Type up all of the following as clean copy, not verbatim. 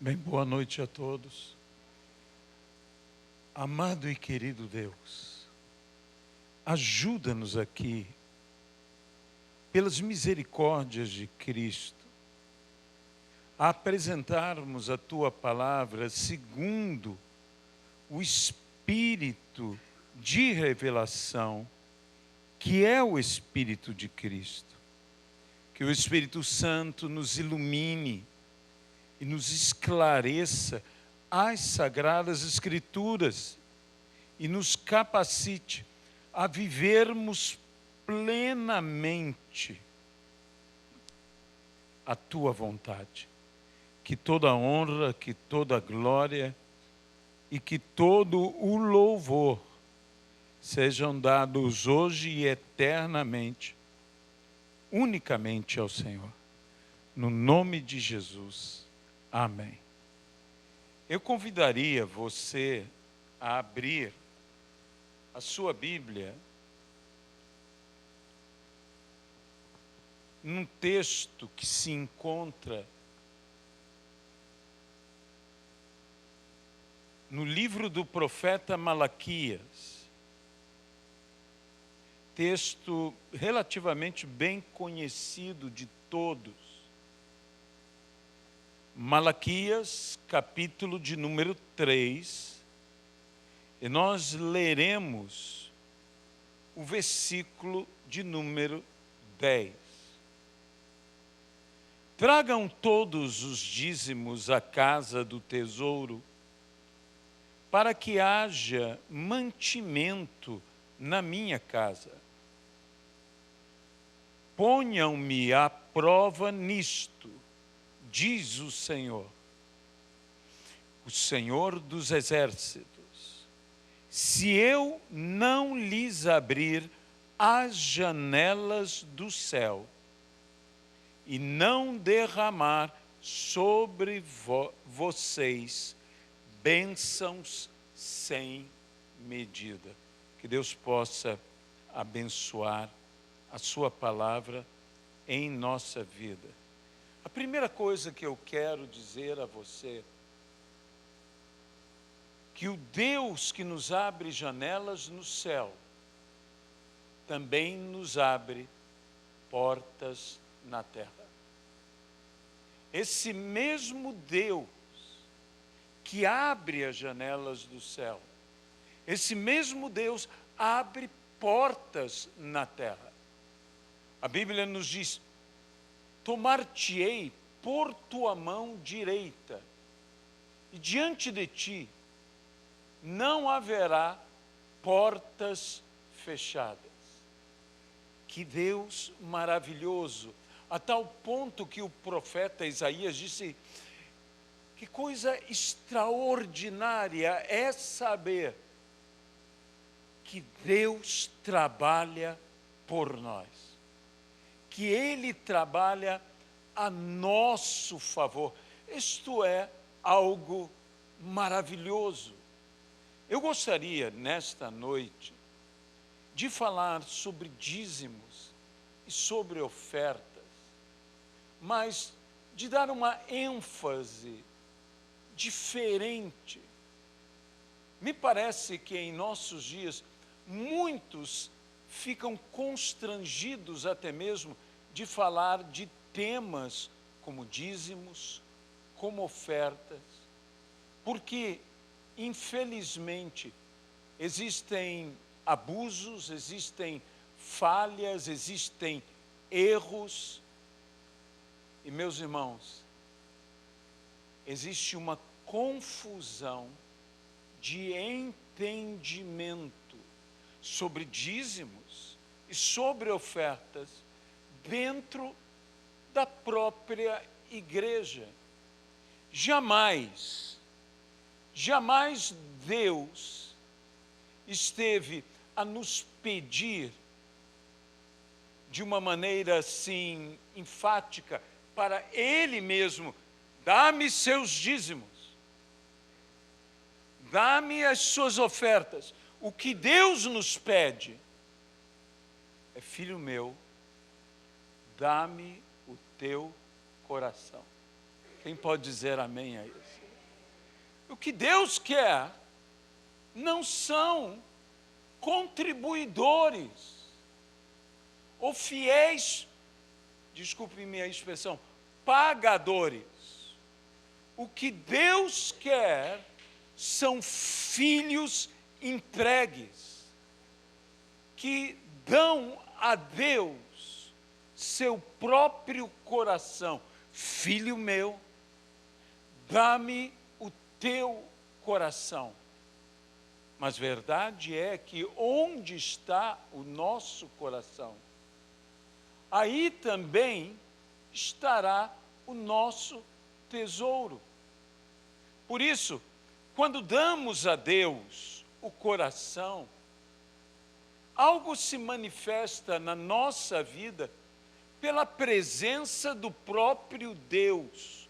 Bem, boa noite a todos. Amado e querido Deus, ajuda-nos aqui, pelas misericórdias de Cristo, a apresentarmos a Tua palavra segundo o Espírito de revelação, que é o Espírito de Cristo. Que o Espírito Santo nos ilumine e nos esclareça as Sagradas Escrituras e nos capacite a vivermos plenamente a Tua vontade. Que toda honra, que toda glória e que todo o louvor sejam dados hoje e eternamente, unicamente ao Senhor. No nome de Jesus. Amém. Eu convidaria você a abrir a sua Bíblia num texto que se encontra no livro do profeta Malaquias. Texto relativamente bem conhecido de todos. Malaquias, capítulo de número 3, e nós leremos o versículo de número 10. Tragam todos os dízimos à casa do tesouro, para que haja mantimento na minha casa. Ponham-me à prova nisto, diz o Senhor dos exércitos, se eu não lhes abrir as janelas do céu e não derramar sobre vocês bênçãos sem medida. Que Deus possa abençoar a sua palavra em nossa vida. A primeira coisa que eu quero dizer a você, que o Deus que nos abre janelas no céu, também nos abre portas na terra. Esse mesmo Deus que abre as janelas do céu, esse mesmo Deus abre portas na terra. A Bíblia nos diz: tomar-te-ei por tua mão direita, e diante de ti não haverá portas fechadas. Que Deus maravilhoso, a tal ponto que o profeta Isaías disse: que coisa extraordinária é saber que Deus trabalha por nós, que Ele trabalha a nosso favor. Isto é algo maravilhoso. Eu gostaria, nesta noite, de falar sobre dízimos e sobre ofertas, mas de dar uma ênfase diferente. Me parece que em nossos dias, muitos ficam constrangidos até mesmo de falar de temas como dízimos, como ofertas, porque, infelizmente, existem abusos, existem falhas, existem erros. E, meus irmãos, existe uma confusão de entendimento sobre dízimos e sobre ofertas dentro da própria igreja. Jamais Deus esteve a nos pedir de uma maneira assim enfática para Ele mesmo: dá-me seus dízimos, dá-me as suas ofertas. O que Deus nos pede é: filho meu, dá-me o teu coração. Quem pode dizer amém a isso? O que Deus quer não são contribuidores ou fiéis, desculpe minha expressão, pagadores. O que Deus quer são filhos entregues, que dão a Deus seu próprio coração. Filho meu, dá-me o teu coração. Mas verdade é que onde está o nosso coração, aí também estará o nosso tesouro. Por isso, quando damos a Deus o coração, algo se manifesta na nossa vida pela presença do próprio Deus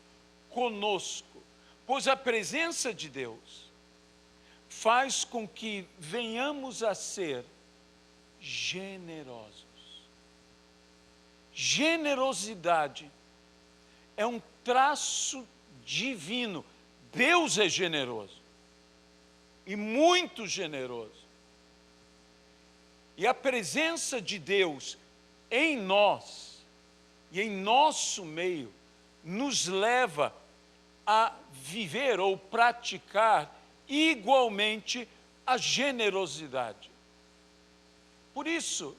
conosco, pois a presença de Deus faz com que venhamos a ser generosos. Generosidade é um traço divino. Deus é generoso e muito generoso. E a presença de Deus em nós e em nosso meio nos leva a viver ou praticar igualmente a generosidade. Por isso,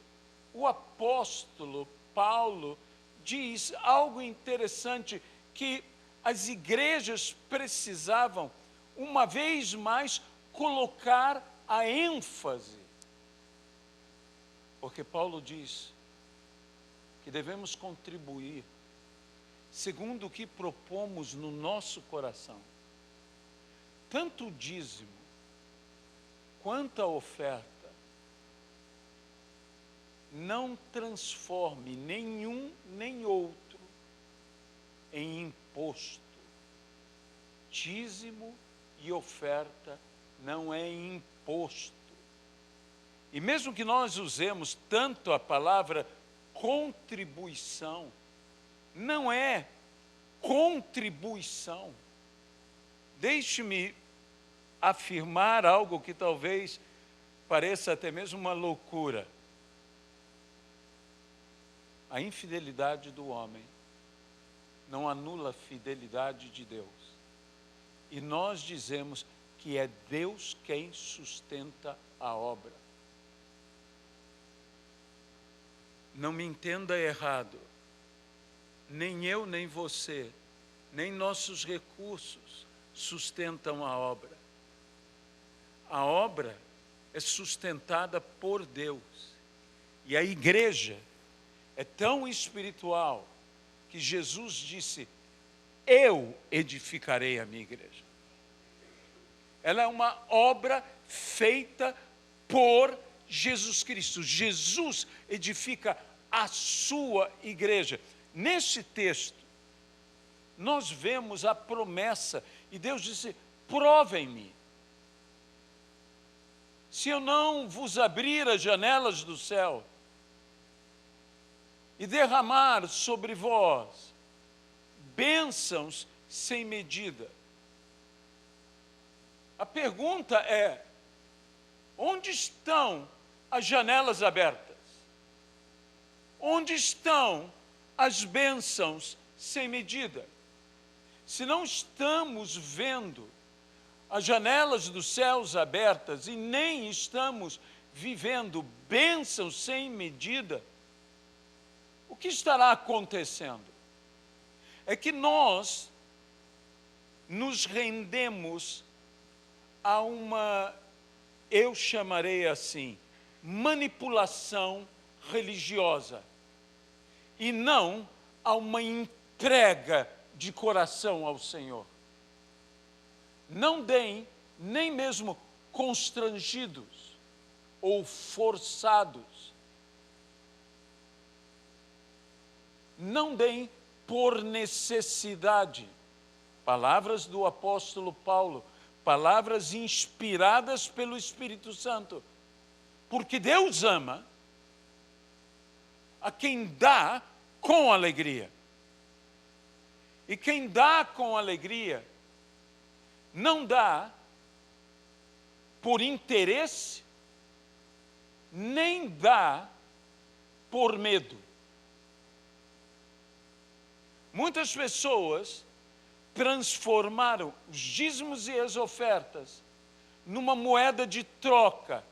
o apóstolo Paulo diz algo interessante, que as igrejas precisavam, uma vez mais, colocar a ênfase. Porque Paulo diz que devemos contribuir segundo o que propomos no nosso coração. Tanto o dízimo quanto a oferta não transforme nenhum nem outro em imposto. Dízimo e oferta não é imposto. E mesmo que nós usemos tanto a palavra contribuição, não é contribuição. Deixe-me afirmar algo que talvez pareça até mesmo uma loucura. A infidelidade do homem não anula a fidelidade de Deus. E nós dizemos que é Deus quem sustenta a obra. Não me entenda errado. Nem eu, nem você, nem nossos recursos sustentam a obra. A obra é sustentada por Deus. E a igreja é tão espiritual que Jesus disse: eu edificarei a minha igreja. Ela é uma obra feita por Jesus Cristo. Jesus edifica a sua igreja. Neste texto, nós vemos a promessa, e Deus disse: provem-me. Se eu não vos abrir as janelas do céu e derramar sobre vós bênçãos sem medida. A pergunta é: onde estão as janelas abertas? Onde estão as bênçãos sem medida? Se não estamos vendo as janelas dos céus abertas e nem estamos vivendo bênçãos sem medida, o que estará acontecendo? É que nós nos rendemos a uma, eu chamarei assim, manipulação religiosa, e não a uma entrega de coração ao Senhor. Não deem, nem mesmo constrangidos ou forçados. Não deem por necessidade. Palavras do apóstolo Paulo, palavras inspiradas pelo Espírito Santo. Porque Deus ama a quem dá com alegria. E quem dá com alegria, não dá por interesse, nem dá por medo. Muitas pessoas transformaram os dízimos e as ofertas numa moeda de troca.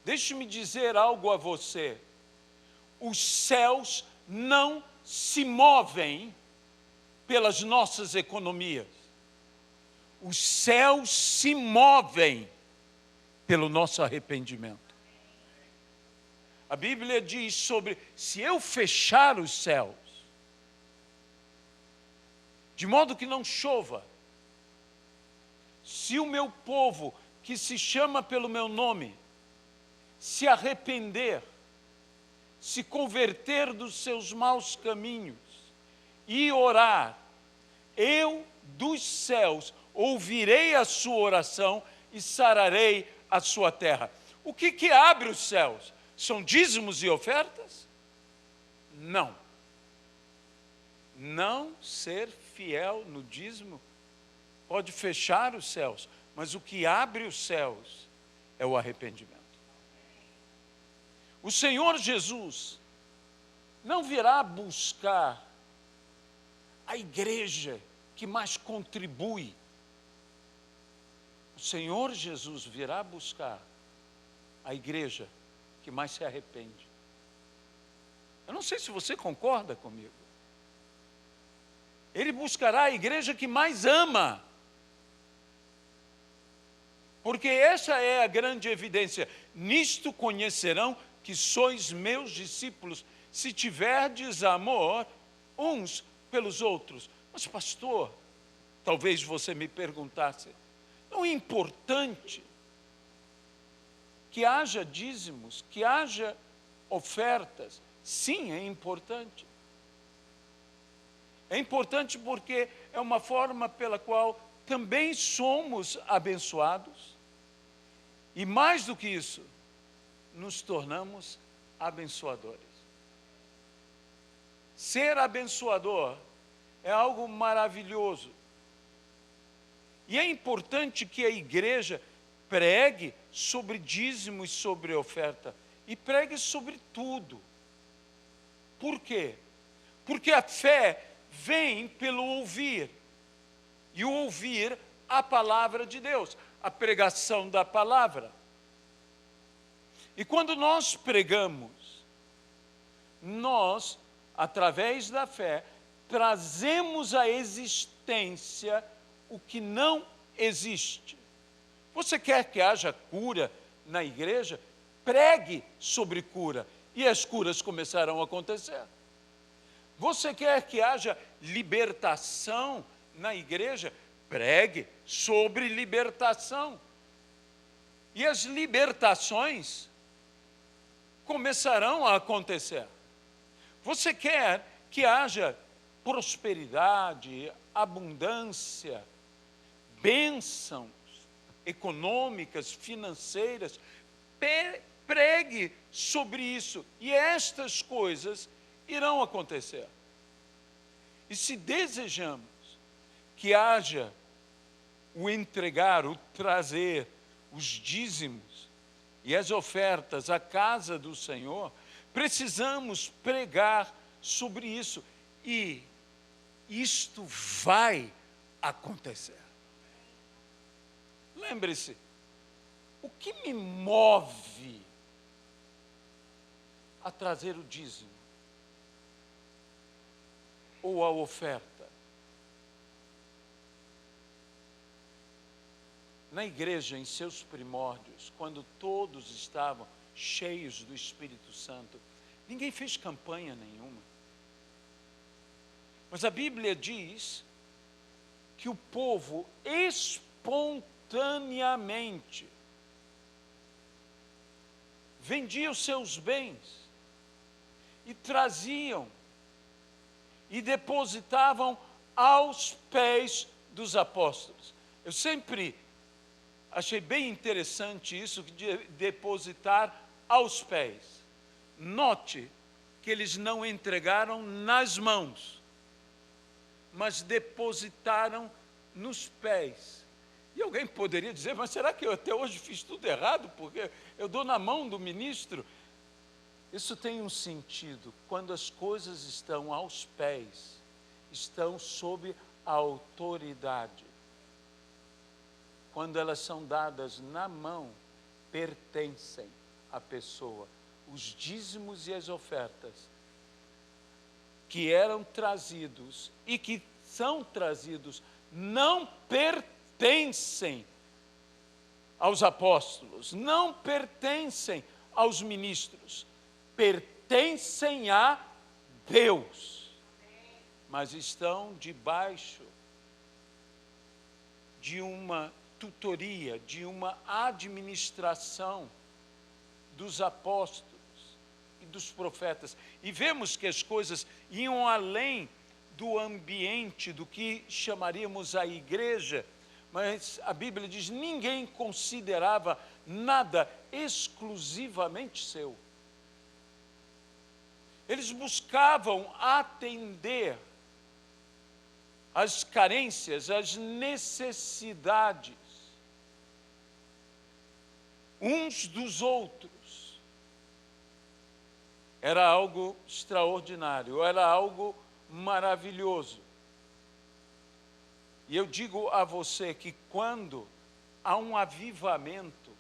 Deixe-me dizer algo a você. Os céus não se movem pelas nossas economias. Os céus se movem pelo nosso arrependimento. A Bíblia diz sobre, se eu fechar os céus, de modo que não chova, se o meu povo, que se chama pelo meu nome, se arrepender, se converter dos seus maus caminhos e orar, eu dos céus ouvirei a sua oração e sararei a sua terra. O que abre os céus? São dízimos e ofertas? Não. Não ser fiel no dízimo pode fechar os céus, mas o que abre os céus é o arrependimento. O Senhor Jesus não virá buscar a igreja que mais contribui. O Senhor Jesus virá buscar a igreja que mais se arrepende. Eu não sei se você concorda comigo. Ele buscará a igreja que mais ama. Porque essa é a grande evidência. Nisto conhecerão que sois meus discípulos, se tiverdes amor uns pelos outros. Mas pastor, talvez você me perguntasse, não é importante que haja dízimos, que haja ofertas? Sim, é importante. É importante porque é uma forma pela qual também somos abençoados. E mais do que isso, nos tornamos abençoadores. Ser abençoador é algo maravilhoso. E é importante que a igreja pregue sobre dízimo e sobre oferta. E pregue sobre tudo. Por quê? Porque a fé vem pelo ouvir. E o ouvir a palavra de Deus, a pregação da palavra. E quando nós pregamos, nós, através da fé, trazemos à existência o que não existe. Você quer que haja cura na igreja? Pregue sobre cura e as curas começarão a acontecer. Você quer que haja libertação na igreja? Pregue sobre libertação. E as libertações começarão a acontecer. Você quer que haja prosperidade, abundância, bênçãos econômicas, financeiras? Pregue sobre isso. E estas coisas irão acontecer. E se desejamos que haja o entregar, o trazer, os dízimos e as ofertas à casa do Senhor, precisamos pregar sobre isso. E isto vai acontecer. Lembre-se, o que me move a trazer o dízimo ou a oferta? Na igreja, em seus primórdios, quando todos estavam cheios do Espírito Santo, ninguém fez campanha nenhuma. Mas a Bíblia diz que o povo espontaneamente vendia os seus bens e traziam e depositavam aos pés dos apóstolos. Eu sempre achei bem interessante isso de depositar aos pés. Note que eles não entregaram nas mãos, mas depositaram nos pés. E alguém poderia dizer, mas será que eu até hoje fiz tudo errado? Porque eu dou na mão do ministro. Isso tem um sentido. Quando as coisas estão aos pés, estão sob a autoridade. Quando elas são dadas na mão, pertencem à pessoa. Os dízimos e as ofertas que eram trazidos e que são trazidos não pertencem aos apóstolos, não pertencem aos ministros, pertencem a Deus, mas estão debaixo de uma tutoria, de uma administração dos apóstolos e dos profetas. E vemos que as coisas iam além do ambiente, do que chamaríamos a igreja, mas a Bíblia diz, ninguém considerava nada exclusivamente seu. Eles buscavam atender às carências, às necessidades uns dos outros. Era algo extraordinário, era algo maravilhoso. E eu digo a você que quando há um avivamento,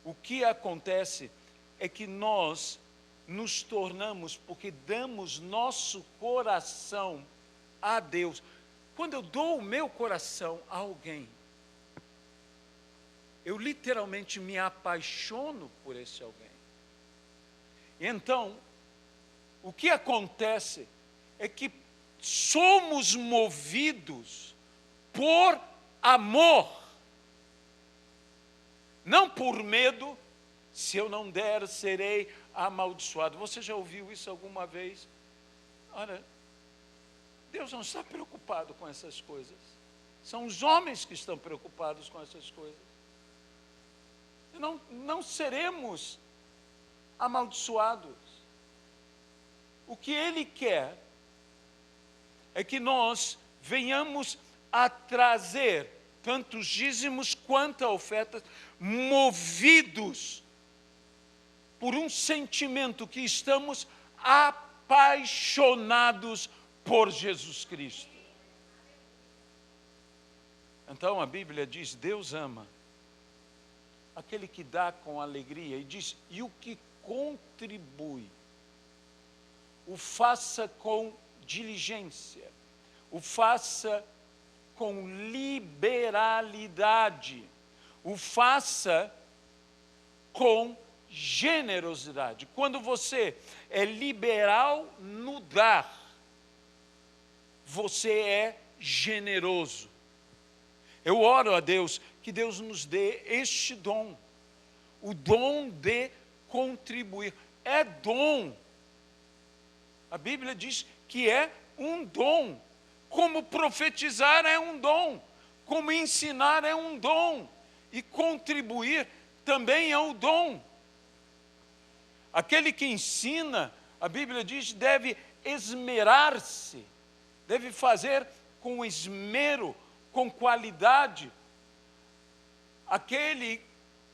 o que acontece é que nós nos tornamos, porque damos nosso coração a Deus. Quando eu dou o meu coração a alguém, eu literalmente me apaixono por esse alguém. Então, o que acontece é que somos movidos por amor, não por medo. Se eu não der, serei amaldiçoado. Você já ouviu isso alguma vez? Ora, Deus não está preocupado com essas coisas. São os homens que estão preocupados com essas coisas. Não seremos amaldiçoados. O que Ele quer é que nós venhamos a trazer tanto os dízimos quanto a ofertas, movidos por um sentimento que estamos apaixonados por Jesus Cristo. Então a Bíblia diz, Deus ama aquele que dá com alegria, e diz, e o que contribui, o faça com diligência, o faça com liberalidade, o faça com generosidade. Quando você é liberal no dar, você é generoso. Eu oro a Deus que Deus nos dê este dom, o dom de contribuir. É dom. A Bíblia diz que é um dom. Como profetizar é um dom, como ensinar é um dom, e contribuir também é um dom. Aquele que ensina, a Bíblia diz, deve esmerar-se, deve fazer com esmero, com qualidade. Aquele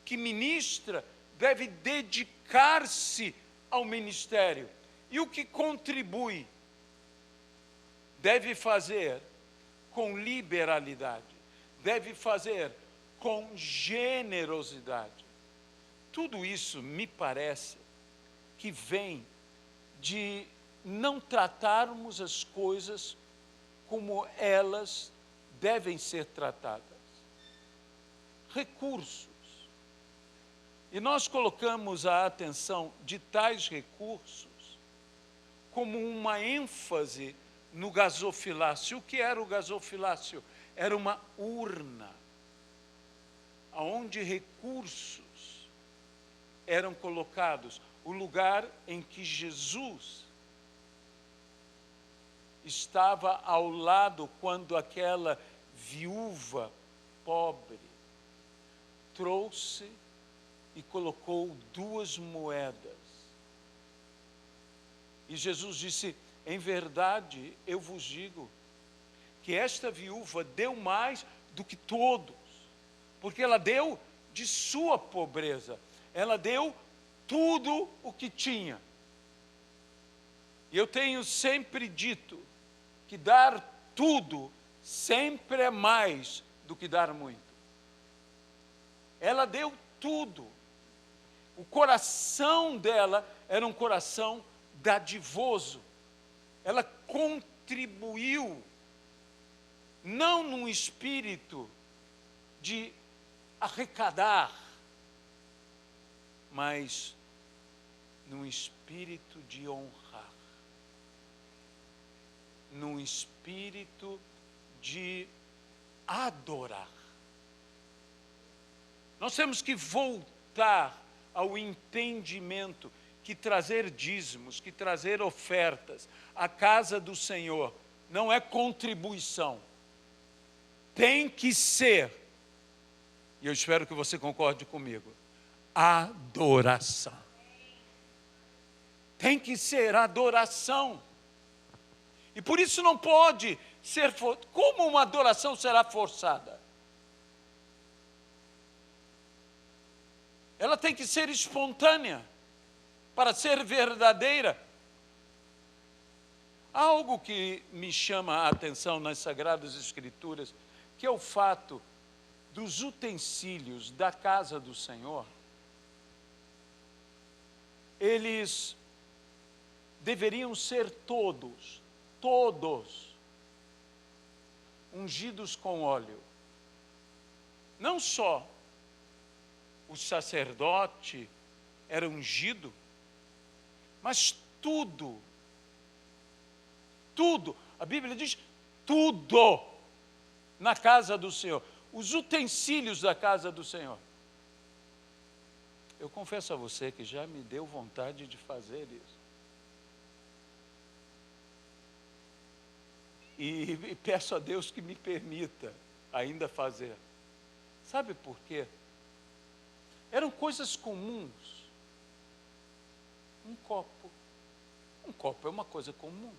que ministra deve dedicar-se ao ministério. E o que contribui deve fazer com liberalidade, deve fazer com generosidade. Tudo isso me parece que vem de não tratarmos as coisas como elas devem ser tratadas. Recursos. E nós colocamos a atenção de tais recursos como uma ênfase no gasofilácio. O que era o gasofilácio? Era uma urna, onde recursos eram colocados. O lugar em que Jesus estava ao lado quando aquela viúva pobre trouxe e colocou 2 moedas. E Jesus disse, em verdade, eu vos digo que esta viúva deu mais do que todos, porque ela deu de sua pobreza, ela deu tudo o que tinha. E eu tenho sempre dito que dar tudo sempre é mais do que dar muito. Ela deu tudo. O coração dela era um coração dadivoso. Ela contribuiu, não num espírito de arrecadar, mas num espírito de honrar, num espírito de adorar. Nós temos que voltar ao entendimento que trazer dízimos, que trazer ofertas à casa do Senhor não é contribuição. Tem que ser, e eu espero que você concorde comigo, adoração. Tem que ser adoração. E por isso não pode ser... Como uma adoração será forçada? Ela tem que ser espontânea, para ser verdadeira. Há algo que me chama a atenção nas Sagradas Escrituras, que é o fato dos utensílios da casa do Senhor. Eles deveriam ser todos ungidos com óleo. Não só o sacerdote era ungido, mas tudo, a Bíblia diz tudo na casa do Senhor, os utensílios da casa do Senhor. Eu confesso a você que já me deu vontade de fazer isso. E peço a Deus que me permita ainda fazer. Sabe por quê? Eram coisas comuns. Um copo é uma coisa comum.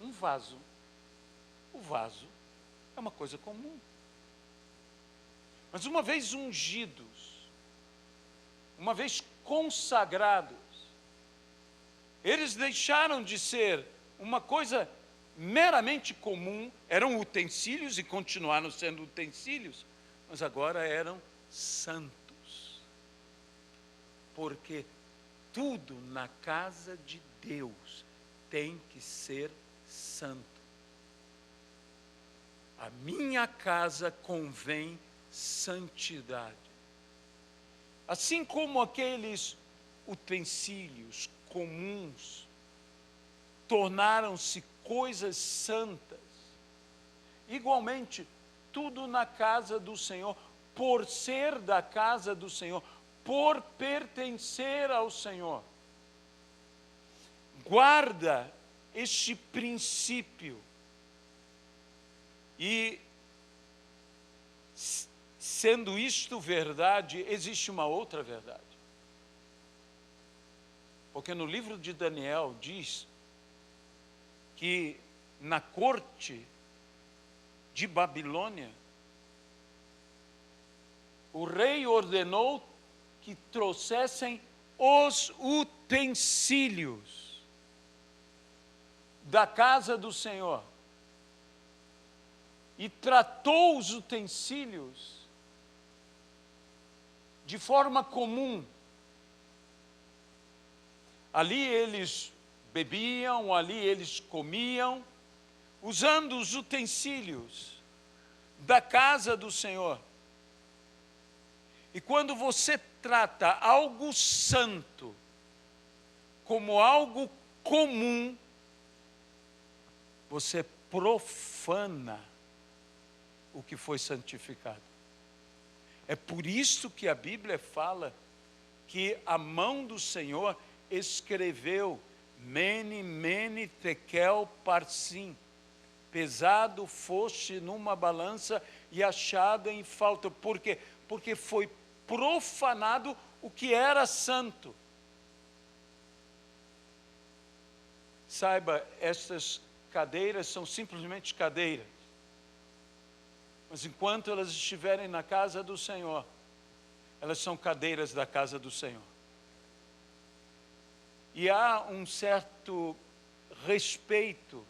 Um vaso, o vaso é uma coisa comum. Mas uma vez ungidos, uma vez consagrados, eles deixaram de ser uma coisa meramente comum, eram utensílios e continuaram sendo utensílios, mas agora eram santos. Porque tudo na casa de Deus tem que ser santo. A minha casa convém santidade. Assim como aqueles utensílios comuns tornaram-se coisas santas, igualmente, tudo na casa do Senhor, por ser da casa do Senhor, por pertencer ao Senhor. Guarda este princípio. E, sendo isto verdade, existe uma outra verdade. Porque no livro de Daniel diz que na corte de Babilônia, o rei ordenou que trouxessem os utensílios da casa do Senhor. E tratou os utensílios de forma comum. Ali eles bebiam, ali eles comiam, usando os utensílios da casa do Senhor. E quando você trata algo santo como algo comum, você profana o que foi santificado. É por isso que a Bíblia fala que a mão do Senhor escreveu Mene, mene, tekel, parsim. Pesado foste numa balança e achado em falta. Por quê? Porque foi profanado o que era santo. Saiba, estas cadeiras são simplesmente cadeiras. Mas enquanto elas estiverem na casa do Senhor, elas são cadeiras da casa do Senhor. E há um certo respeito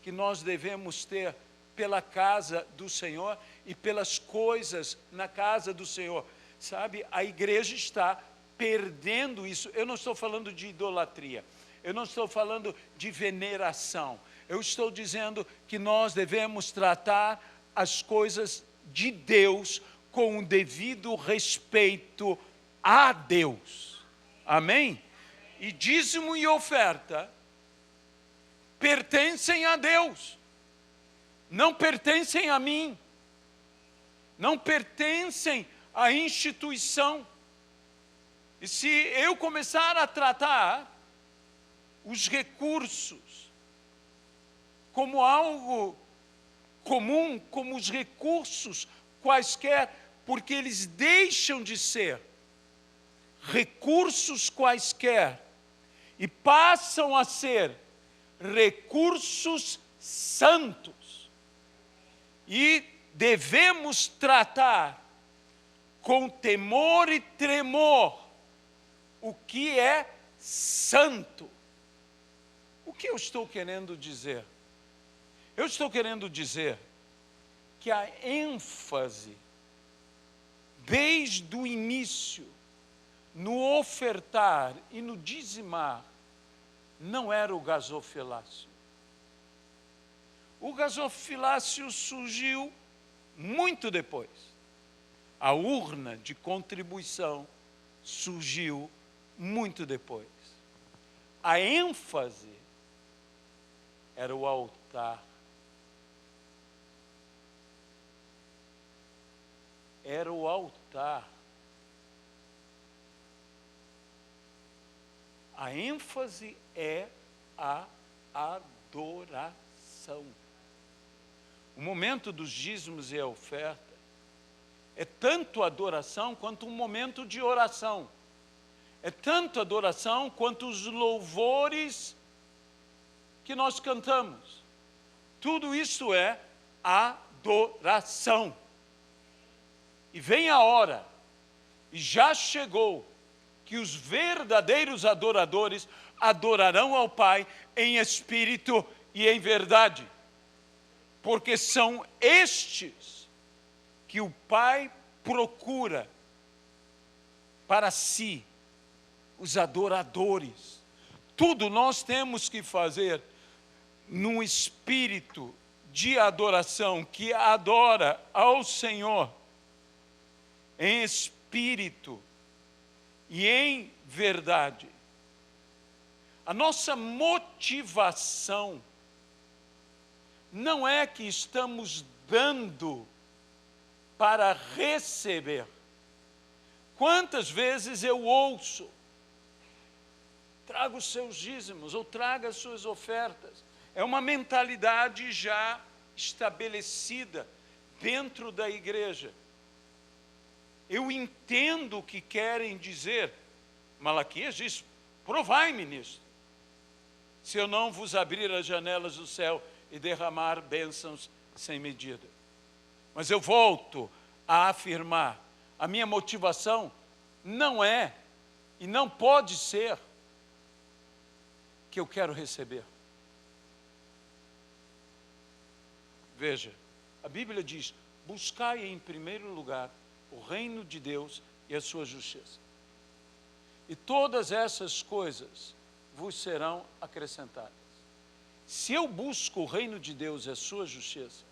que nós devemos ter pela casa do Senhor e pelas coisas na casa do Senhor. Sabe, a igreja está perdendo isso. Eu não estou falando de idolatria, eu não estou falando de veneração. Eu estou dizendo que nós devemos tratar as coisas de Deus com o devido respeito a Deus. Amém? E dízimo e oferta pertencem a Deus, não pertencem a mim, não pertencem à instituição. E se eu começar a tratar os recursos como algo comum, como os recursos quaisquer, porque eles deixam de ser recursos quaisquer e passam a ser recursos santos. E devemos tratar com temor e tremor o que é santo. O que eu estou querendo dizer? Eu estou querendo dizer que a ênfase, desde o início, no ofertar e no dizimar, não era o gasofilácio. O gasofilácio surgiu muito depois. A urna de contribuição surgiu muito depois. A ênfase era o altar. Era o altar. A ênfase é a adoração. O momento dos dízimos e a oferta é tanto adoração quanto um momento de oração. É tanto adoração quanto os louvores que nós cantamos. Tudo isso é adoração. E vem a hora, e já chegou, que os verdadeiros adoradores adorarão ao Pai em espírito e em verdade. Porque são estes que o Pai procura para si, os adoradores. Tudo nós temos que fazer num espírito de adoração, que adora ao Senhor em espírito e em verdade. A nossa motivação não é que estamos dando para receber. Quantas vezes eu ouço: traga os seus dízimos ou traga as suas ofertas. É uma mentalidade já estabelecida dentro da igreja. Eu entendo o que querem dizer. Malaquias diz: provai-me nisto, se eu não vos abrir as janelas do céu e derramar bênçãos sem medida. Mas eu volto a afirmar, a minha motivação não é e não pode ser que eu quero receber. Veja, a Bíblia diz: buscai em primeiro lugar o reino de Deus e a sua justiça, e todas essas coisas vos serão acrescentadas. Se eu busco o reino de Deus e a sua justiça,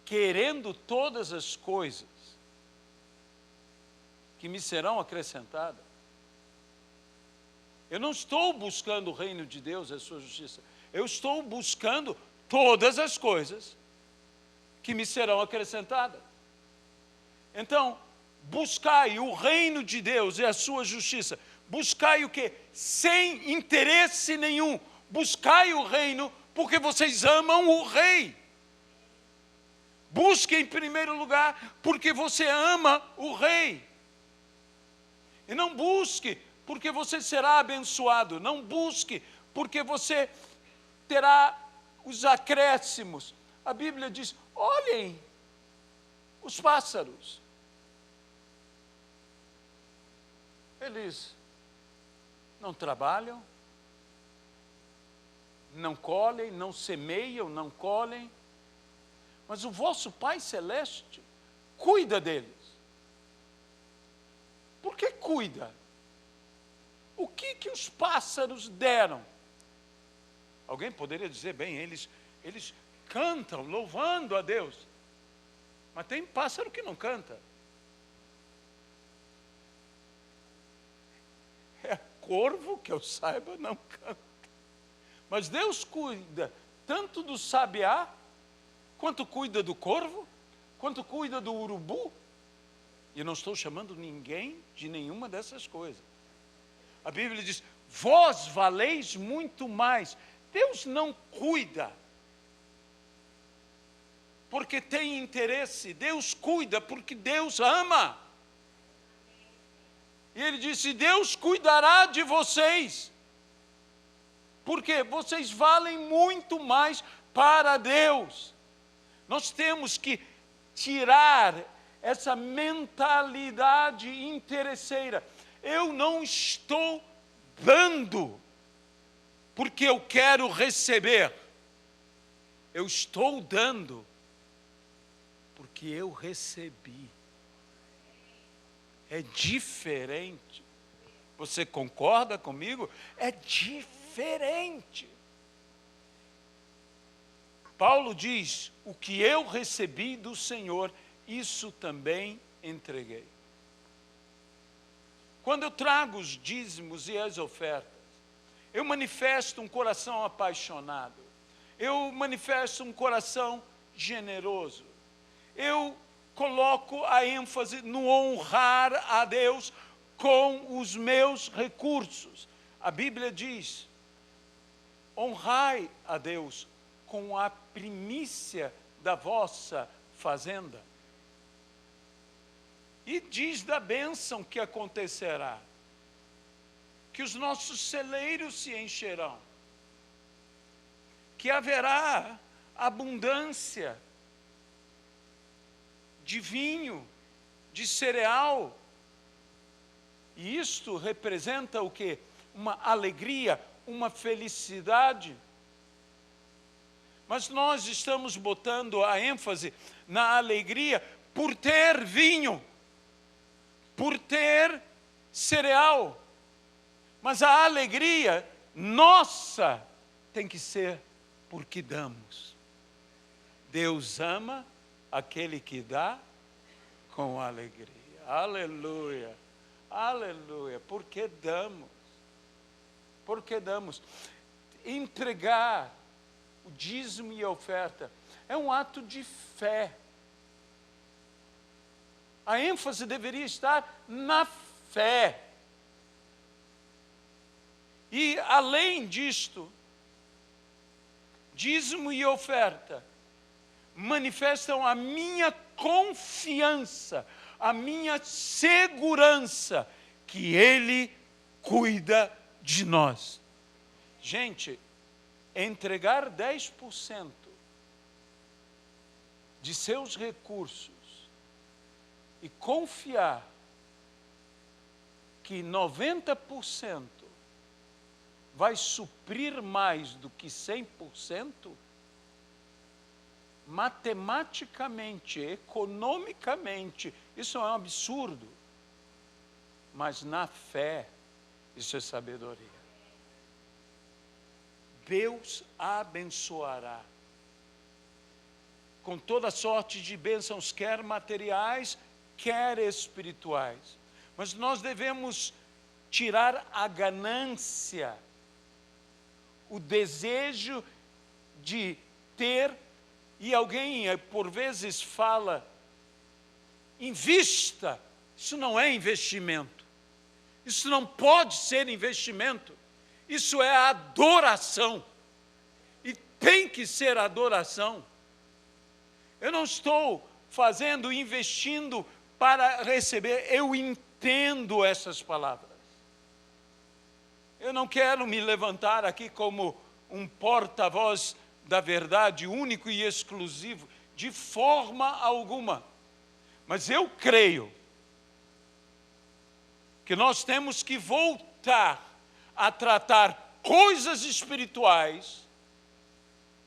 querendo todas as coisas que me serão acrescentadas, eu não estou buscando o reino de Deus e a sua justiça, eu estou buscando todas as coisas que me serão acrescentadas. Então, buscai o reino de Deus e a sua justiça. Buscai o quê? Sem interesse nenhum. Buscai o reino porque vocês amam o rei. Busque em primeiro lugar porque você ama o rei. E não busque porque você será abençoado. Não busque porque você terá os acréscimos. A Bíblia diz: olhem os pássaros. Eles não trabalham, não colhem, não semeiam, não colhem, mas o vosso Pai Celeste cuida deles. Por que cuida? O que os pássaros deram? Alguém poderia dizer, bem, eles cantam louvando a Deus. Mas tem pássaro que não canta. É corvo, que eu saiba, não canta. Mas Deus cuida tanto do sabiá, quanto cuida do corvo, quanto cuida do urubu. E eu não estou chamando ninguém de nenhuma dessas coisas. A Bíblia diz: vós valeis muito mais. Deus não cuida porque tem interesse. Deus cuida porque Deus ama. E Ele disse: Deus cuidará de vocês. Porque vocês valem muito mais para Deus. Nós temos que tirar essa mentalidade interesseira. Eu não estou dando porque eu quero receber. Eu estou dando porque eu recebi. É diferente. Você concorda comigo? É diferente. Paulo diz: o que eu recebi do Senhor, isso também entreguei. Quando eu trago os dízimos e as ofertas, eu manifesto um coração apaixonado, eu manifesto um coração generoso, eu coloco a ênfase no honrar a Deus com os meus recursos. A Bíblia diz: honrai a Deus com a primícia da vossa fazenda. E diz da bênção que acontecerá, que os nossos celeiros se encherão, que haverá abundância de vinho, de cereal. E isto representa o quê? Uma alegria, uma felicidade. Mas nós estamos botando a ênfase na alegria por ter vinho, por ter cereal. Mas a alegria nossa tem que ser porque damos. Deus ama aquele que dá com alegria. Aleluia, aleluia. Porque damos. Porque damos. Entregar o dízimo e a oferta é um ato de fé. A ênfase deveria estar na fé. E além disto, dízimo e oferta manifestam a minha confiança, a minha segurança que Ele cuida de nós. Gente, entregar 10% de seus recursos e confiar que 90% vai suprir mais do que 100%, matematicamente, economicamente, isso é um absurdo. Mas na fé, isso é sabedoria. Deus abençoará com toda sorte de bênçãos, quer materiais, quer espirituais. Mas nós devemos tirar a ganância, o desejo de ter, e alguém por vezes fala, invista. Isso não é investimento. Isso não pode ser investimento. Isso é adoração. E tem que ser adoração. Eu não estou investindo para receber. Eu entendo essas palavras. Eu não quero me levantar aqui como um porta-voz da verdade único e exclusivo, de forma alguma. Mas eu creio que nós temos que voltar a tratar coisas espirituais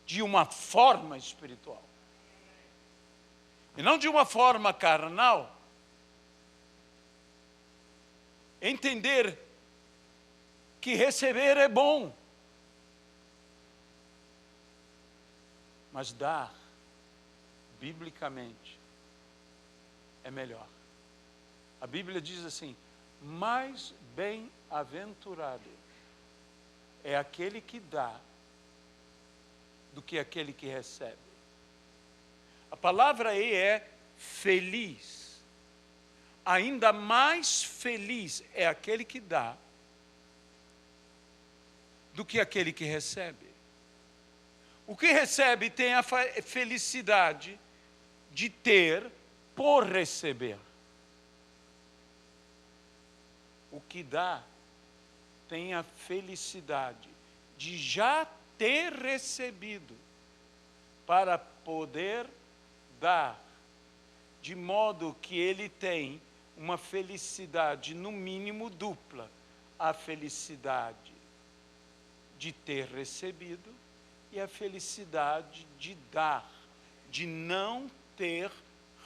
de uma forma espiritual. E não de uma forma carnal. Entender que receber é bom, mas dar, biblicamente, é melhor. A Bíblia diz assim: mais bem-aventurado é aquele que dá do que aquele que recebe. A palavra aí é feliz. Ainda mais feliz é aquele que dá do que aquele que recebe. O que recebe tem a felicidade de ter por receber. O que dá tem a felicidade de já ter recebido para poder dar, de modo que ele tem uma felicidade, no mínimo dupla, a felicidade de ter recebido e a felicidade de dar, de não ter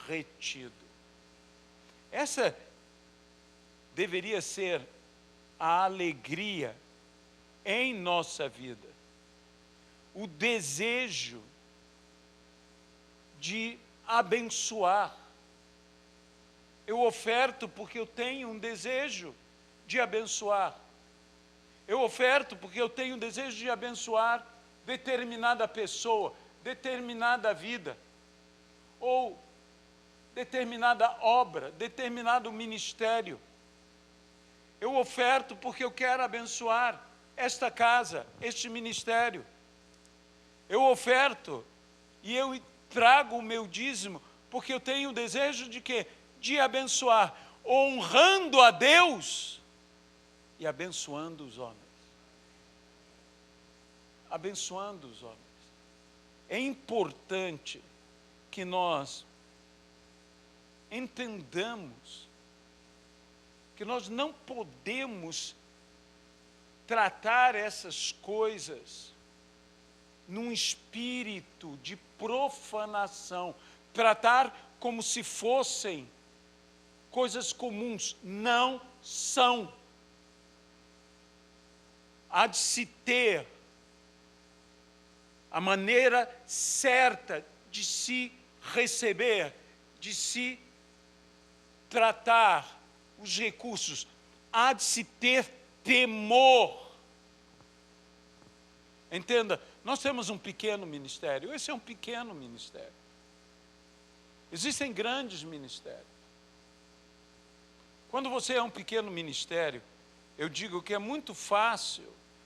retido. Essa deveria ser a alegria em nossa vida, o desejo de abençoar. Eu oferto porque eu tenho um desejo de abençoar. Eu oferto porque eu tenho um desejo de abençoar determinada pessoa, determinada vida, ou determinada obra, determinado ministério. Eu oferto porque eu quero abençoar esta casa, este ministério. Eu oferto e eu trago o meu dízimo porque eu tenho o desejo de quê? De abençoar, honrando a Deus e abençoando os homens. Abençoando os homens. É importante que nós entendamos que nós não podemos tratar essas coisas num espírito de profanação, tratar como se fossem coisas comuns. Não são. Há de se ter a maneira certa de se receber, de se tratar os recursos. Há de se ter temor. Entenda, nós temos um pequeno ministério. Esse é um pequeno ministério. Existem grandes ministérios. Quando você é um pequeno ministério, eu digo que é muito fácil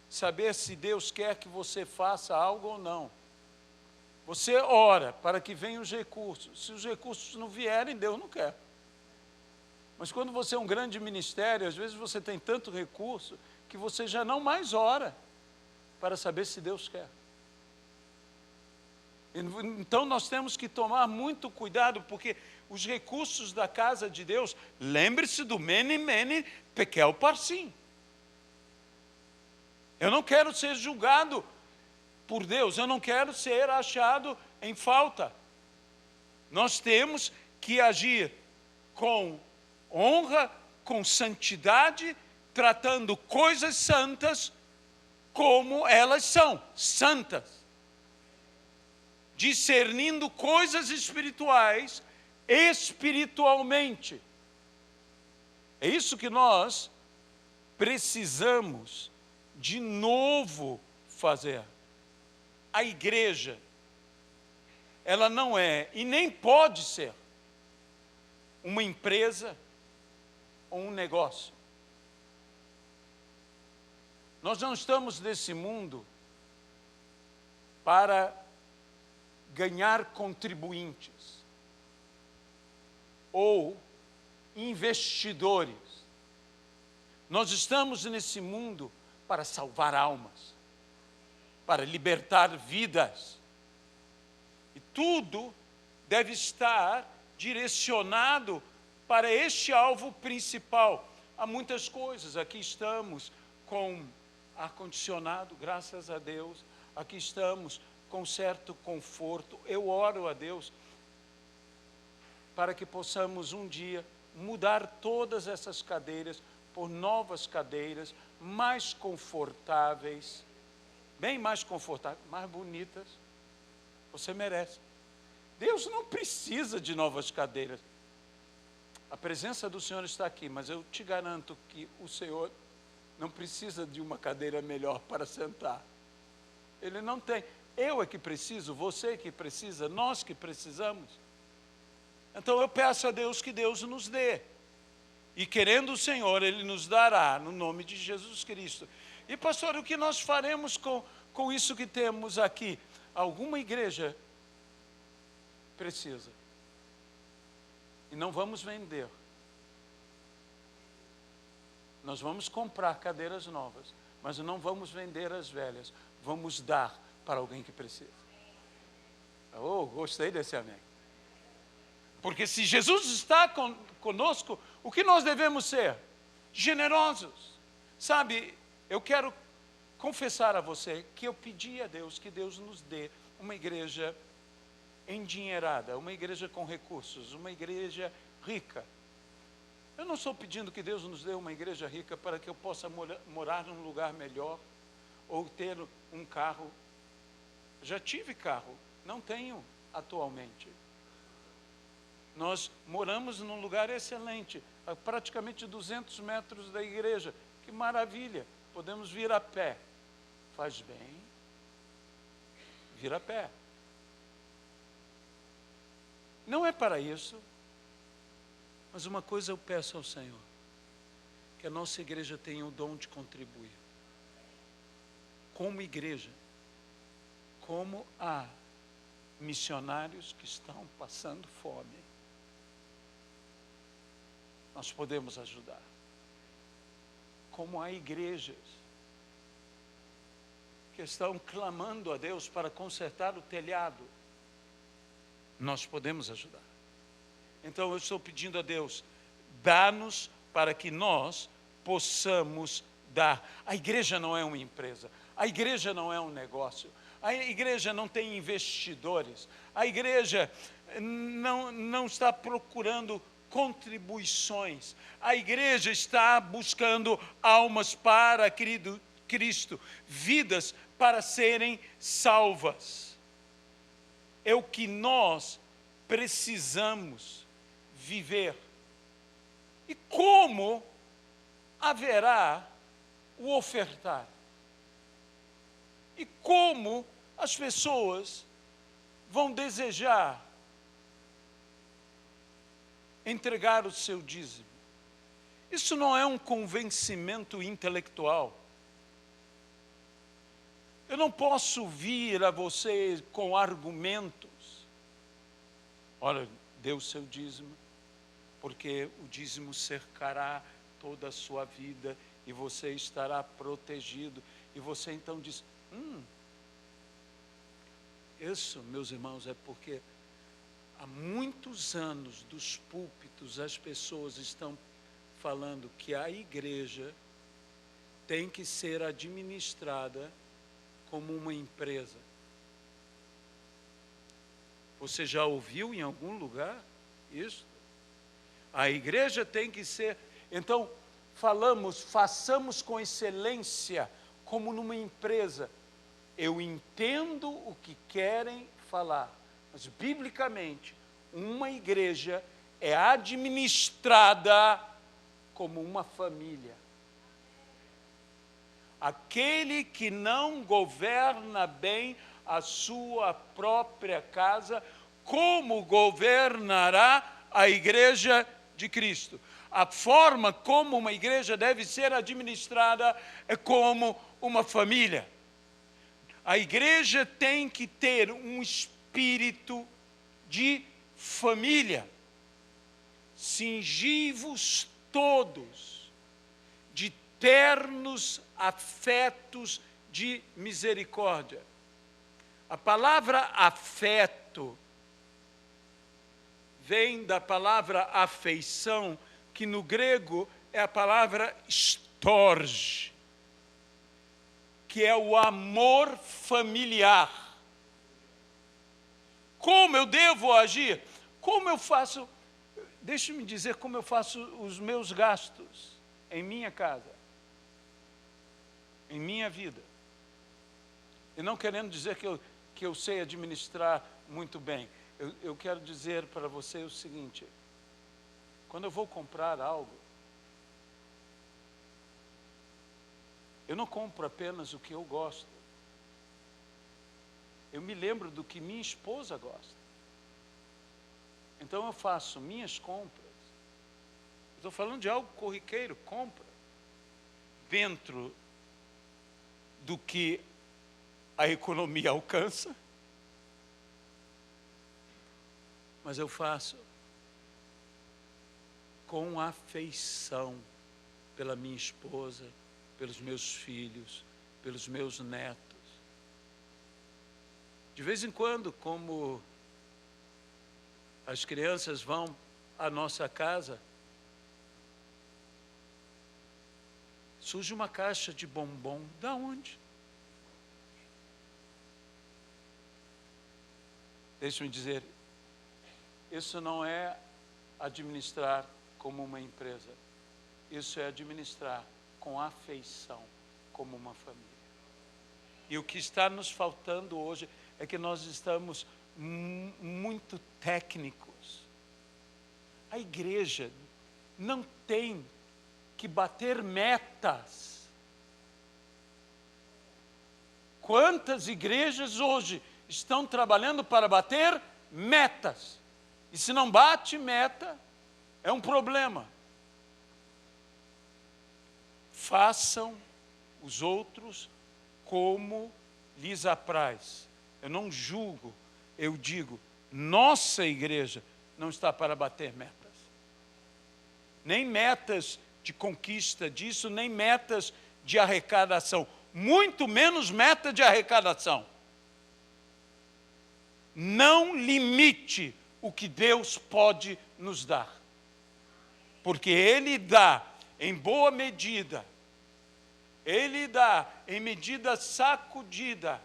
saber se Deus quer que você faça algo ou não. Você ora para que venham os recursos. Se os recursos não vierem, Deus não quer. Mas quando você é um grande ministério, às vezes você tem tanto recurso que você já não mais ora para saber se Deus quer. Então nós temos que tomar muito cuidado, porque os recursos da casa de Deus, lembre-se do mene, mene, tekel parsim. Eu não quero ser julgado por Deus, eu não quero ser achado em falta. Nós temos que agir com honra, com santidade, tratando coisas santas como elas são, santas. Discernindo coisas espirituais, espiritualmente. É isso que nós precisamos de novo fazer. A igreja, ela não é e nem pode ser uma empresa ou um negócio. Nós não estamos nesse mundo para ganhar contribuintes ou investidores. Nós estamos nesse mundo para salvar almas, para libertar vidas. E tudo deve estar direcionado para este alvo principal. Há muitas coisas, aqui estamos com ar-condicionado, graças a Deus, aqui estamos com certo conforto. Eu oro a Deus para que possamos um dia mudar todas essas cadeiras por novas cadeiras, mais confortáveis, bem mais confortáveis, mais bonitas. Você merece. Deus não precisa de novas cadeiras. A presença do Senhor está aqui, mas eu te garanto que o Senhor não precisa de uma cadeira melhor para sentar. Ele não tem. Eu é que preciso, você é que precisa, nós que precisamos. Então eu peço a Deus que Deus nos dê. E querendo o Senhor, Ele nos dará, no nome de Jesus Cristo. E pastor, o que nós faremos com isso que temos aqui? Alguma igreja precisa. E não vamos vender. Nós vamos comprar cadeiras novas, mas não vamos vender as velhas. Vamos dar para alguém que precisa. Oh, gostei desse amém. Porque se Jesus está conosco, o que nós devemos ser? Generosos. Sabe, eu quero confessar a você que eu pedi a Deus que Deus nos dê uma igreja endinheirada, uma igreja com recursos, uma igreja rica. Eu não estou pedindo que Deus nos dê uma igreja rica para que eu possa morar num lugar melhor ou ter um carro. Já tive carro, não tenho atualmente. Nós moramos num lugar excelente, a praticamente 200 metros da igreja. Que maravilha, podemos vir a pé. Faz bem vir a pé. Não é para isso, mas uma coisa eu peço ao Senhor, que a nossa igreja tenha o dom de contribuir. Como igreja, como há missionários que estão passando fome, nós podemos ajudar. Como há igrejas que estão clamando a Deus para consertar o telhado, nós podemos ajudar. Então eu estou pedindo a Deus, dá-nos para que nós possamos dar. A igreja não é uma empresa, a igreja não é um negócio, a igreja não tem investidores, a igreja não está procurando contribuições, a igreja está buscando almas para Cristo, vidas para serem salvas. É o que nós precisamos viver. E como haverá o ofertar? E como as pessoas vão desejar entregar o seu dízimo? Isso não é um convencimento intelectual. Eu não posso vir a você com argumentos. Olha, dê o seu dízimo, porque o dízimo cercará toda a sua vida e você estará protegido. E você então diz, isso, meus irmãos, é porque há muitos anos dos púlpitos as pessoas estão falando que a igreja tem que ser administrada como uma empresa. Você já ouviu em algum lugar isso? A igreja tem que ser... Então, façamos com excelência, como numa empresa. Eu entendo o que querem falar, mas, biblicamente, uma igreja é administrada como uma família. Aquele que não governa bem a sua própria casa, como governará a igreja de Cristo? A forma como uma igreja deve ser administrada é como uma família. A igreja tem que ter um espírito de família. Cingi-vos todos de ternos afetos de misericórdia. A palavra afeto vem da palavra afeição, que no grego é a palavra storge, que é o amor familiar. Como eu devo agir? Como eu faço? Deixe-me dizer como eu faço os meus gastos em minha casa, em minha vida. E não querendo dizer que eu sei administrar muito bem. Eu quero dizer para você o seguinte: quando eu vou comprar algo, eu não compro apenas o que eu gosto. Eu me lembro do que minha esposa gosta. Então eu faço minhas compras. Estou falando de algo corriqueiro, compra. Dentro do que a economia alcança. Mas eu faço com afeição pela minha esposa, pelos meus filhos, pelos meus netos. De vez em quando, como as crianças vão à nossa casa, surge uma caixa de bombom. Da onde? Deixe-me dizer, isso não é administrar como uma empresa. Isso é administrar com afeição como uma família. E o que está nos faltando hoje é que nós estamos muito técnicos. A igreja não tem que bater metas. Quantas igrejas hoje estão trabalhando para bater metas? E se não bate meta, é um problema. Façam os outros como lhes apraz. Eu não julgo, eu digo, nossa igreja não está para bater metas. Nem metas de conquista disso, nem metas de arrecadação. Muito menos meta de arrecadação. Não limite o que Deus pode nos dar. Porque Ele dá em boa medida. Ele dá em medida sacudida.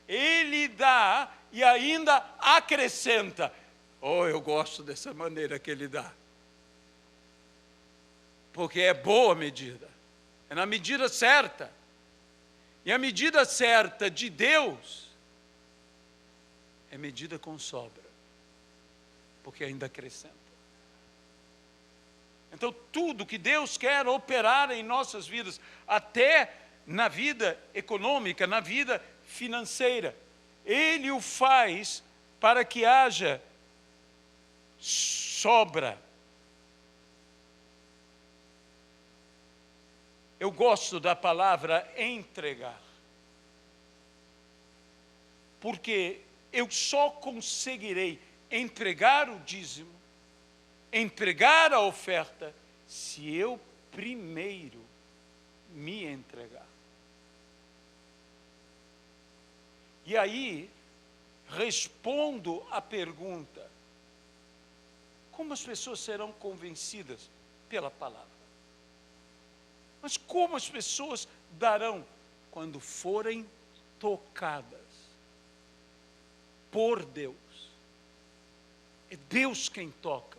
Ele dá e ainda acrescenta. Oh, eu gosto dessa maneira que Ele dá. Porque é boa medida. É na medida certa. E a medida certa de Deus é medida com sobra. Porque ainda acrescenta. Então, tudo que Deus quer operar em nossas vidas, até na vida econômica, na vida financeira, Ele o faz para que haja sobra. Eu gosto da palavra entregar. Porque eu só conseguirei entregar o dízimo, entregar a oferta, se eu primeiro me entregar. E aí, respondo à pergunta: como as pessoas serão convencidas? Pela palavra. Mas como as pessoas darão? Quando forem tocadas por Deus. É Deus quem toca.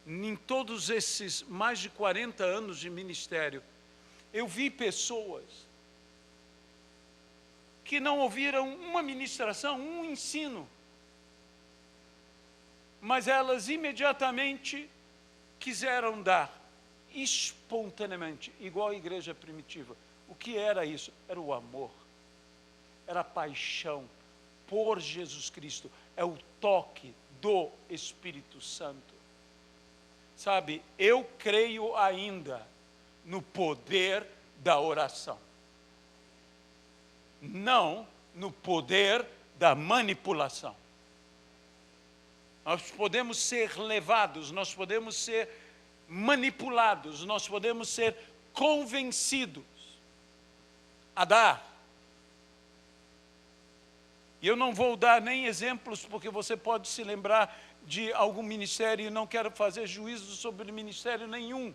Em todos esses mais de 40 anos de ministério, eu vi pessoas que não ouviram uma ministração, um ensino, mas elas imediatamente quiseram dar, espontaneamente, igual a igreja primitiva. O que era isso? Era o amor, era a paixão por Jesus Cristo, é o toque do Espírito Santo. Sabe, eu creio ainda no poder da oração, não no poder da manipulação. Nós podemos ser levados, nós podemos ser manipulados, nós podemos ser convencidos a dar. E eu não vou dar nem exemplos, porque você pode se lembrar de algum ministério, e não quero fazer juízo sobre ministério nenhum.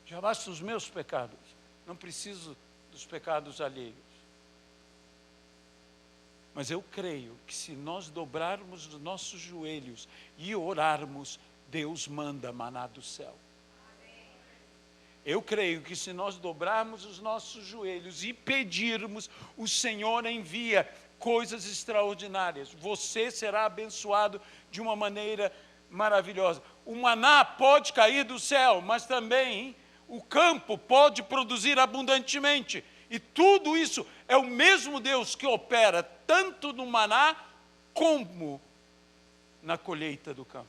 Já basta os meus pecados, não preciso dos pecados alheios. Mas eu creio que se nós dobrarmos os nossos joelhos e orarmos, Deus manda maná do céu. Eu creio que se nós dobrarmos os nossos joelhos e pedirmos, o Senhor envia coisas extraordinárias. Você será abençoado de uma maneira maravilhosa. O maná pode cair do céu, mas também o campo pode produzir abundantemente. E tudo isso é o mesmo Deus que opera tanto no maná como na colheita do campo.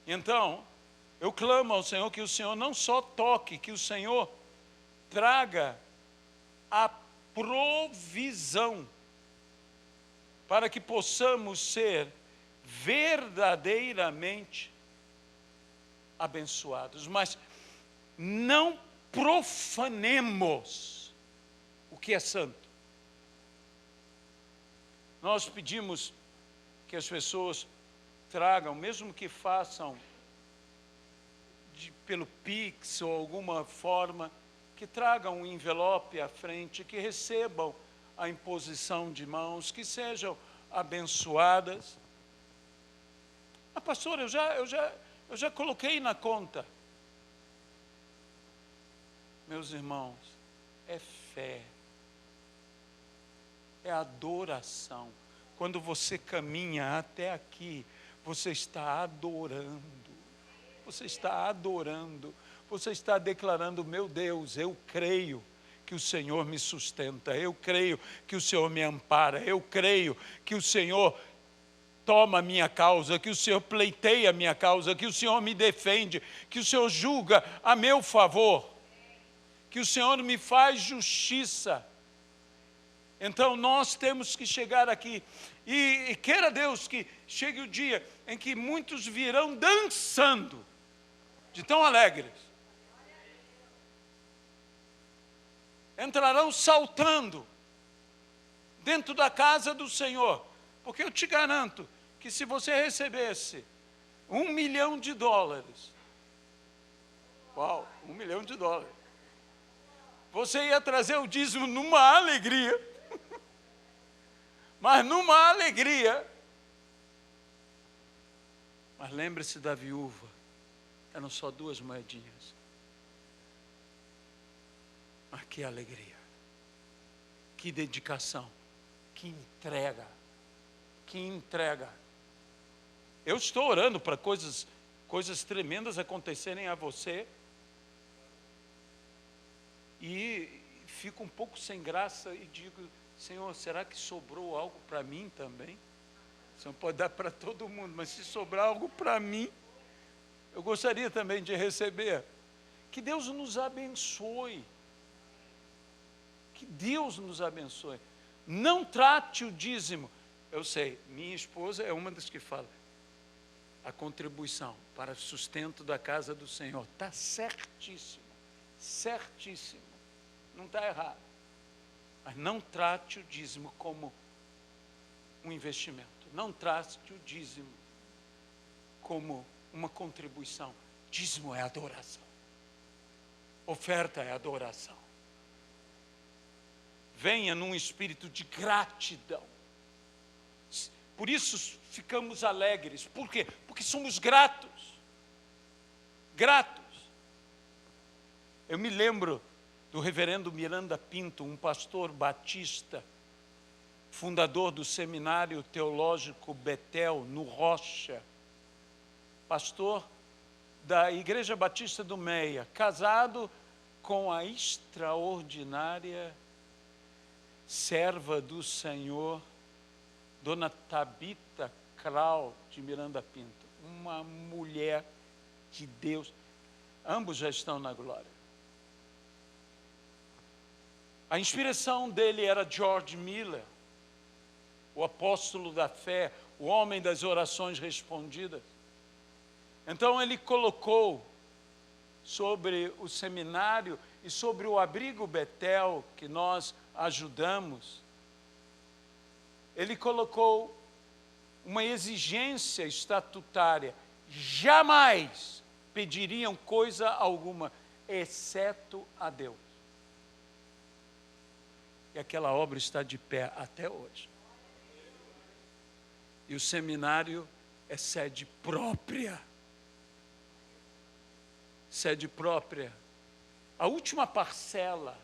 Então, eu clamo ao Senhor que o Senhor não só toque, que o Senhor traga a provisão para que possamos ser verdadeiramente abençoados, mas não profanemos o que é santo. Nós pedimos que as pessoas tragam, mesmo que façam pelo Pix ou alguma forma, que tragam um envelope à frente, que recebam a imposição de mãos, que sejam abençoadas. Ah, pastor, eu já coloquei na conta. Meus irmãos, é fé, é adoração. Quando você caminha até aqui, você está adorando. Você está adorando. Você está declarando: meu Deus, eu creio que o Senhor me sustenta. Eu creio que o Senhor me ampara. Eu creio que o Senhor toma a minha causa, que o Senhor pleiteia a minha causa, que o Senhor me defende, que o Senhor julga a meu favor, que o Senhor me faz justiça. Então nós temos que chegar aqui, e queira Deus que chegue o dia em que muitos virão dançando, de tão alegres, entrarão saltando dentro da casa do Senhor, porque eu te garanto que se você recebesse $1 milhão, uau, $1 milhão, você ia trazer o dízimo numa alegria, mas numa alegria. Mas lembre-se da viúva, eram só 2 moedinhas. Mas que alegria, que dedicação, que entrega, que entrega. Eu estou orando para coisas tremendas acontecerem a você, e fico um pouco sem graça e digo: Senhor, será que sobrou algo para mim também? O Senhor pode dar para todo mundo, mas se sobrar algo para mim, eu gostaria também de receber. Que Deus nos abençoe. Que Deus nos abençoe. Não trate o dízimo. Eu sei, minha esposa é uma das que fala: a contribuição para o sustento da casa do Senhor. Está certíssimo, certíssimo. Não está errado. Mas não trate o dízimo como um investimento. Não trate o dízimo como uma contribuição. Dízimo é adoração. Oferta é adoração. Venha num espírito de gratidão. Por isso ficamos alegres. Por quê? Porque somos gratos. Gratos. Eu me lembro do reverendo Miranda Pinto, um pastor batista, fundador do Seminário Teológico Betel, no Rocha, pastor da Igreja Batista do Meia, casado com a extraordinária serva do Senhor, Dona Tabita Krau de Miranda Pinto, uma mulher de Deus. Ambos já estão na glória. A inspiração dele era George Miller, o apóstolo da fé, o homem das orações respondidas. Então ele colocou sobre o seminário e sobre o abrigo Betel, que nós ajudamos, ele colocou uma exigência estatutária: jamais pediriam coisa alguma, exceto a Deus. E aquela obra está de pé até hoje. E o seminário é sede própria. Sede própria. A última parcela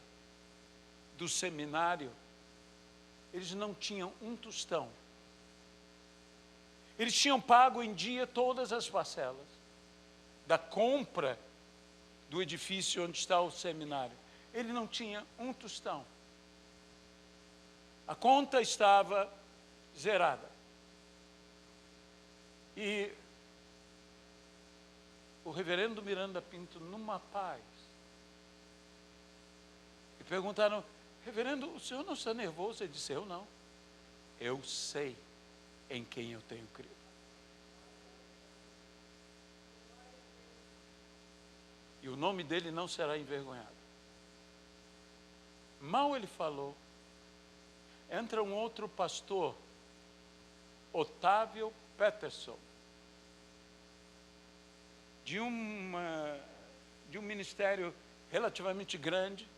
do seminário, eles não tinham um tostão. Eles tinham pago em dia todas as parcelas da compra do edifício onde está o seminário. Ele não tinha um tostão. A conta estava zerada. E o reverendo Miranda Pinto, numa paz, e perguntaram: reverendo, o senhor não está nervoso? Ele disse: eu não. Eu sei em quem eu tenho crido. E o nome dele não será envergonhado. Mal ele falou, entra um outro pastor, Otávio Peterson, de um ministério relativamente grande,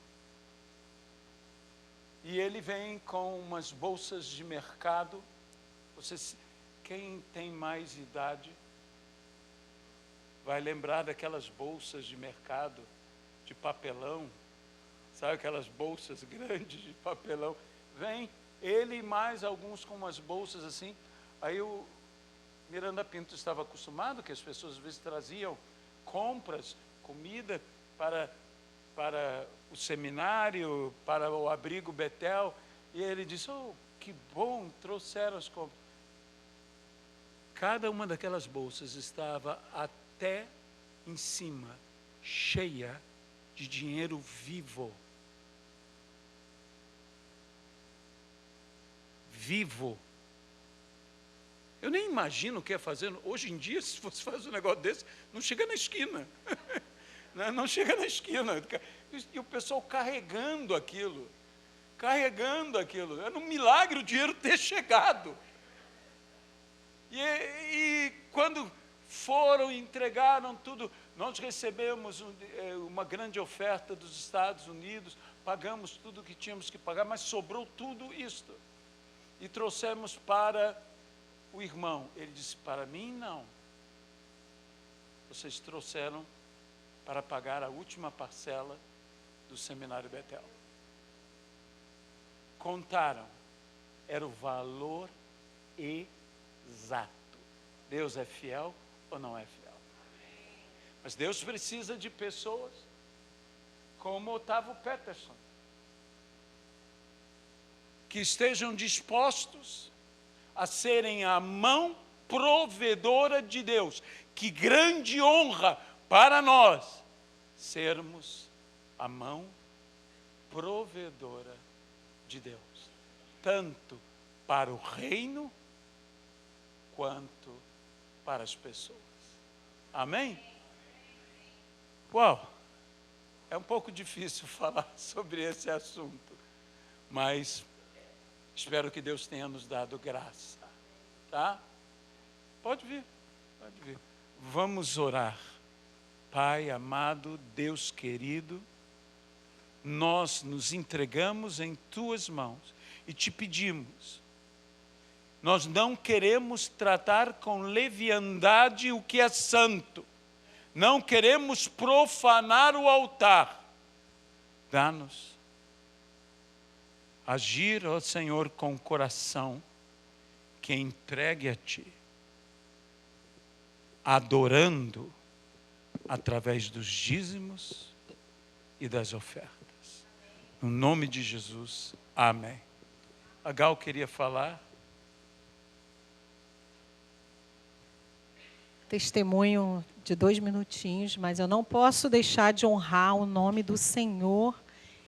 e ele vem com umas bolsas de mercado. Vocês, quem tem mais idade, vai lembrar daquelas bolsas de mercado de papelão, sabe, aquelas bolsas grandes de papelão. Vem ele e mais alguns com umas bolsas assim. Aí o Miranda Pinto estava acostumado que as pessoas às vezes traziam compras, comida para o seminário, para o abrigo Betel, e ele disse: oh, que bom, trouxeram as compras. Cada uma daquelas bolsas estava até em cima, cheia de dinheiro vivo. Vivo. Eu nem imagino o que é fazendo. Hoje em dia, se você faz um negócio desse, não chega na esquina. Não chega na esquina. E o pessoal carregando aquilo. Era um milagre o dinheiro ter chegado. E quando foram e entregaram tudo, nós recebemos uma grande oferta dos Estados Unidos, pagamos tudo o que tínhamos que pagar, mas sobrou tudo isto. E trouxemos para o irmão. Ele disse: para mim não. Vocês trouxeram para pagar a última parcela do seminário Betel. Contaram, era o valor exato. Deus é fiel ou não é fiel? Mas Deus precisa de pessoas como Otávio Peterson, que estejam dispostos a serem a mão provedora de Deus. Que grande honra para nós sermos a mão provedora de Deus, tanto para o reino quanto para as pessoas. Amém? Uau! É um pouco difícil falar sobre esse assunto, mas espero que Deus tenha nos dado graça, tá? Pode vir, pode vir. Vamos orar. Pai amado, Deus querido, nós nos entregamos em Tuas mãos e te pedimos, nós não queremos tratar com leviandade o que é santo, não queremos profanar o altar. Dá-nos agir, ó Senhor, com o coração que entregue a Ti, adorando através dos dízimos e das ofertas. No nome de Jesus, amém. A Gal queria falar. Testemunho de 2 minutinhos, mas eu não posso deixar de honrar o nome do Senhor